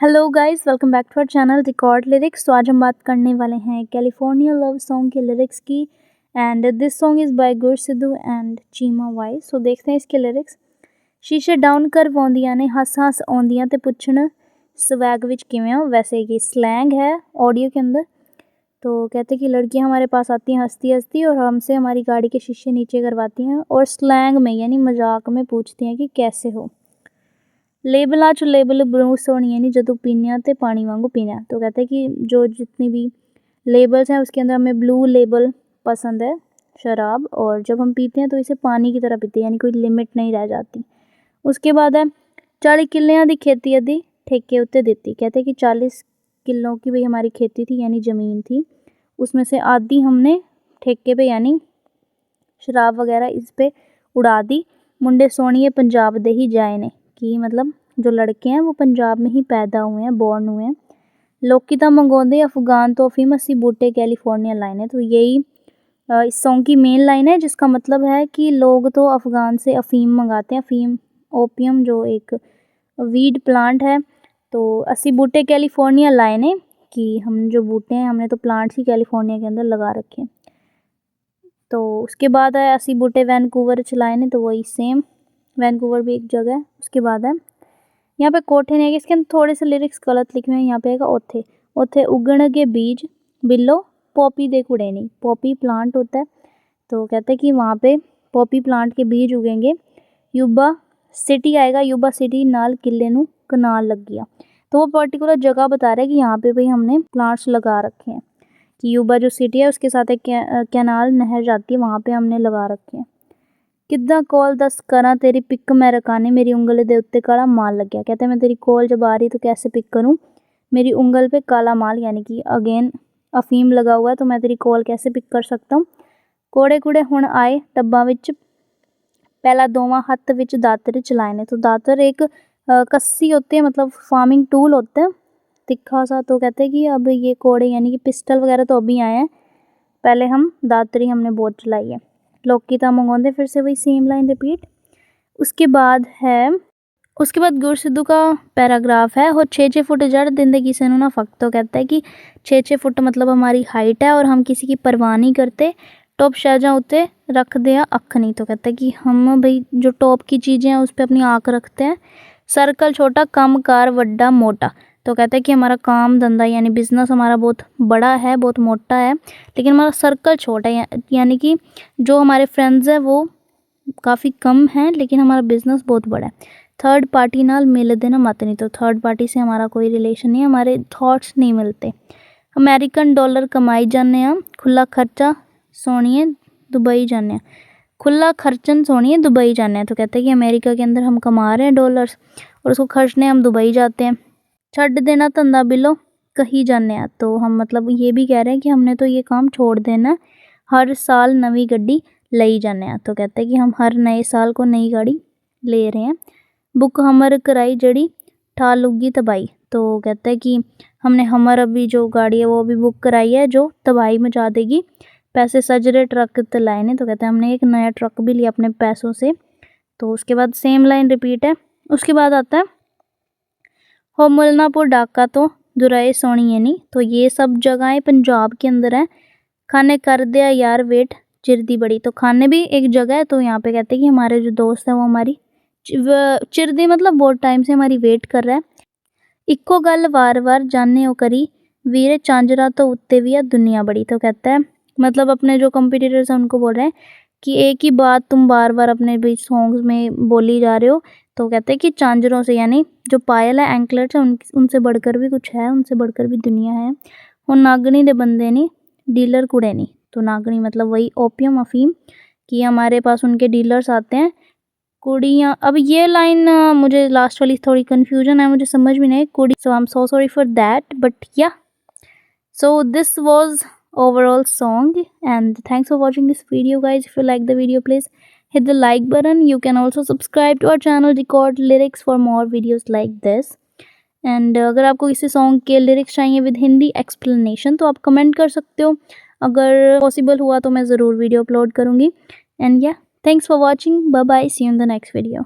Hello guys, welcome back to our channel record lyrics. तो आज हम बात करने वाले हैं कैलिफोर्निया लव सॉन्ग के लिरिक्स की। And this song is by Gur Sidhu and Cheema Y. So देखते हैं इसके लिरिक्स। शीशे डाउन करवाउंदियां ने हस हस आउंदियां ते पुछण स्वैग विच किवें हो। वैसे ये स्लैंग है ऑडियो के अंदर। तो कहते कि लड़कियां हमारे पास आती हैं हंसती हंसती और हमसे हमारी गाड़ी के शीशे नीचे करवाती हैं और स्लैंग में यानी मजाक में पूछती हैं कि कैसे हो। लेबलां च लेबल ब्रू सोहणिए नी जदों पीने ते पानी वांगू पीने। तो कहते हैं कि जो जितनी भी लेबल्स हैं उसके अंदर हमें ब्लू लेबल पसंद है शराब, और जब हम पीते हैं तो इसे पानी की तरह पीते हैं, यानी कोई लिमिट नहीं रह जाती। उसके बाद है 40 किल्लियां दी खेती अद्धी ठेके उत्ते दित्ती। कहते हैं कि 40 किलों की भाई हमारी खेती थी यानी ज़मीन थी, उसमें से आधी हमने ठेके पे यानी शराब वगैरह इस पे उड़ा दी। मुंडे सोहणिए पंजाब दे ही जाए ने, कि मतलब जो लड़के हैं वो पंजाब में ही पैदा हुए हैं, बॉर्न हुए हैं। लोकी तां मंगवाउंदे अफगान तो अफीम अस्सी बूटे कैलिफोर्निया लाइन है। तो यही इस सॉन्ग की मेन लाइन है, जिसका मतलब है कि लोग तो अफगान से अफीम मंगाते हैं। अफीम ओपियम जो एक वीड प्लांट है। तो अस्सी बूटे कैलिफोर्निया लाए ने, कि हम जो बूटे हैं हमने तो प्लांट्स ही कैलिफोर्निया के अंदर लगा रखे हैं। तो उसके बाद है अस्सी बूटे वैनकूवर च लाए ने, तो वही सेम वैनकूवर भी एक जगह है। उसके बाद है यहाँ पे कोठे ने, इसके अंदर थोड़े से लिरिक्स गलत लिखे हुए हैं। यहाँ पे है ओथे ओथे उगणगे बीज बिल्लो पॉपी दे कुड़े नहीं। पॉपी प्लांट होता है, तो कहते हैं कि वहाँ पे पॉपी प्लांट के बीज उगेंगे। युबा सिटी आएगा, युबा सिटी नाल किले नू कनाल लग गया। तो वो पर्टिकुलर जगह बता रहा है कि यहाँ पे भाई हमने प्लांट्स लगा रखे हैं, कि युबा जो सिटी है उसके साथ एक कैनाल नहर जाती है, वहाँ पे हमने लगा रखे हैं। किद्दां कॉल दस करा तेरी पिक मैं रकाने मेरी उंगल दे उत्ते काला माल लग गया। कहते हैं मैं तेरी कॉल जब आ रही तो कैसे पिक करूं, मेरी उंगल पे काला माल, यानी कि अगेन अफीम लगा हुआ है, तो मैं तेरी कॉल कैसे पिक कर सकता हूँ। कोड़े कुड़े हुण आए टब्बा विच पहला दोवां हत्थ विच दातर चलाए ने। तो दातर एक कस्सी होती है, मतलब फार्मिंग टूल होता है तिखा सा। तो कहते हैं कि अब ये कोड़े यानी कि पिस्टल वगैरह तो अभी आए हैं, पहले हम दातरी हमने बहुत चलाई है। लोकी तां मंगवाउंदे, फिर से वही सेम लाइन रिपीट। उसके बाद गुर सिद्धू का पैराग्राफ है हो 6-6 फुट जड़ दिंदे किसी नूं ना फक। तो कहता है कि 6-6 फुट मतलब हमारी हाइट है और हम किसी की परवाह नहीं करते। टॉप शहजा उत्ते रखते हैं अख नहीं। तो कहता है कि हम भाई जो टॉप की चीज़ें हैं उस पर अपनी आँख रखते हैं। सर्कल छोटा कम कार वड्डा मोटा। तो कहता है कि हमारा काम धंधा यानी बिज़नेस हमारा बहुत बड़ा है, बहुत मोटा है, लेकिन हमारा सर्कल छोटा है, यानी कि जो हमारे फ्रेंड्स हैं वो काफ़ी कम हैं, लेकिन हमारा बिज़नेस बहुत बड़ा है। थर्ड पार्टी नाल मिल देना मत नहीं। तो थर्ड पार्टी से हमारा कोई रिलेशन नहीं है, हमारे थॉट्स नहीं मिलते। अमेरिकन डॉलर कमाई जाने आ खुला खर्चा सोनिए दुबई जाने। खुला खर्चन सोनिए दुबई जाने हैं। तो कहते हैं कि अमेरिका के अंदर हम कमा रहे हैं डॉलर्स और उसको खर्चने हम दुबई जाते हैं। छड्ड देना धंधा बिलो कहीं जाने आ। तो हम मतलब ये भी कह रहे हैं कि हमने तो ये काम छोड़ देना, हर साल नवी गड्डी ले जाने आ। तो कहते हैं कि हम हर नए साल को नई गाड़ी ले रहे हैं। बुक हमर कराई जड़ी ठा लुगी तबाही। तो कहते हैं कि हमने हमर अभी जो गाड़ी है वो अभी बुक कराई है जो तबाही मचा देगी। पैसे सजरे ट्रक ते लाए ने। तो कहते हैं हमने एक नया ट्रक भी लिया अपने पैसों से। तो उसके बाद सेम लाइन रिपीट है। उसके बाद आता है हो मुलनापुर डाका तो दुराए सोनी है नहीं। तो ये सब जगहें पंजाब के अंदर हैं। खाने कर दिया यार वेट चिरदी बड़ी। तो खाने भी एक जगह है, तो यहाँ पे कहते हैं कि हमारे जो दोस्त हैं वो हमारी चिरदी मतलब बहुत टाइम से हमारी वेट कर रहा है। इक्को गल वार वार जाने ओ करी वीरे चांजरा तो उत्ते भी है दुनिया बड़ी। तो कहता है मतलब अपने जो कंपटीटर्स हैं उनको बोल रहे हैं कि एक ही बात तुम बार बार अपने भी सॉन्ग्स में बोली जा रहे हो। तो कहते हैं कि चांजरों से यानी जो पायल है एंकलेट्स है उनसे बढ़कर भी कुछ है, उनसे बढ़कर भी दुनिया है। और नागनी दे बंदे नहीं डीलर कुड़े नहीं। तो नागनी मतलब वही ओपियम अफीम, कि हमारे पास उनके डीलर्स आते हैं कुड़ियाँ। अब ये लाइन मुझे लास्ट वाली थोड़ी कन्फ्यूजन है, मुझे समझ में नहीं कुड़ी। So I am so sorry for that, but yeah so this was overall song, and thanks for watching this video guys. If you like the video, please hit the like button. You can also subscribe to our channel record lyrics for more videos like this. And अगर आपको किसी song के lyrics चाहिए with Hindi explanation तो आप comment कर सकते हो। अगर पॉसिबल हुआ तो मैं ज़रूर वीडियो अपलोड करूँगी। एंड या thanks for watching, bye bye, see you in the next video.